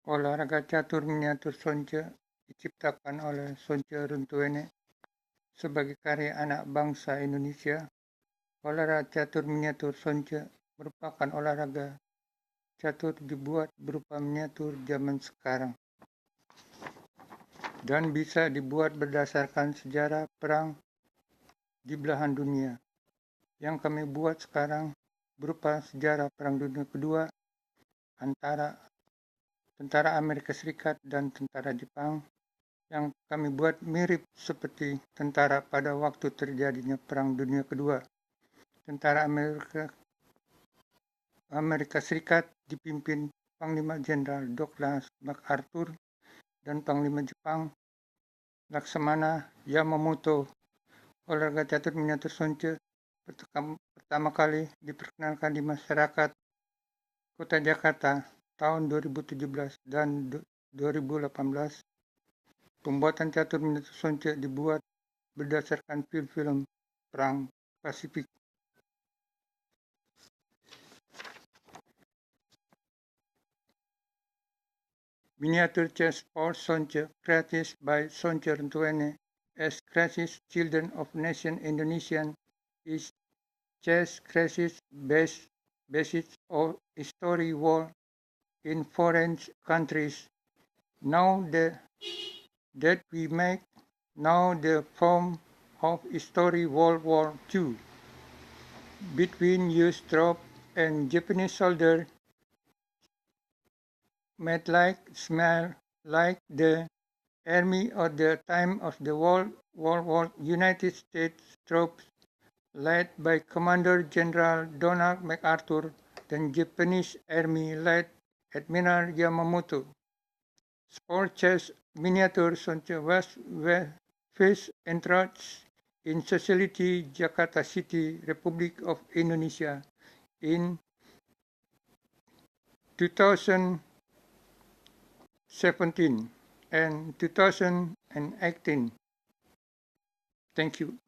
Olahraga catur miniatur Sonce diciptakan oleh Sonce Runtuene sebagai karya anak bangsa Indonesia. Olahraga catur miniatur Sonce merupakan olahraga catur dibuat berupa miniatur zaman sekarang dan bisa dibuat berdasarkan sejarah perang di belahan dunia. Yang kami buat sekarang berupa sejarah Perang Dunia Kedua antara tentara Amerika Serikat dan tentara Jepang, yang kami buat mirip seperti tentara pada waktu terjadinya Perang Dunia Kedua. Tentara Amerika Serikat dipimpin Panglima Jenderal Douglas MacArthur dan Panglima Jepang Laksamana Yamamoto. Olahraga catur miniatur Sonce pertama kali diperkenalkan di masyarakat Kota Jakarta tahun 2017 dan 2018. Pembuatan catur miniatur Sonce dibuat berdasarkan film-film Perang Pasifik. Miniature chess for Sonce, created by Sonce Runtuene as Crisis Children of Nation Indonesian, is chess crisis based on story war in foreign countries. Now that we make now the form of story World War II between US troops and Japanese soldiers made smell like the army at the time of the World War. United States troops led by Commander General Donald MacArthur, the Japanese Army led Admiral Yamamoto. Sport chess miniature Sonce was first introduced in Society Jakarta City, Republic of Indonesia in 2017 and 2018. Thank you.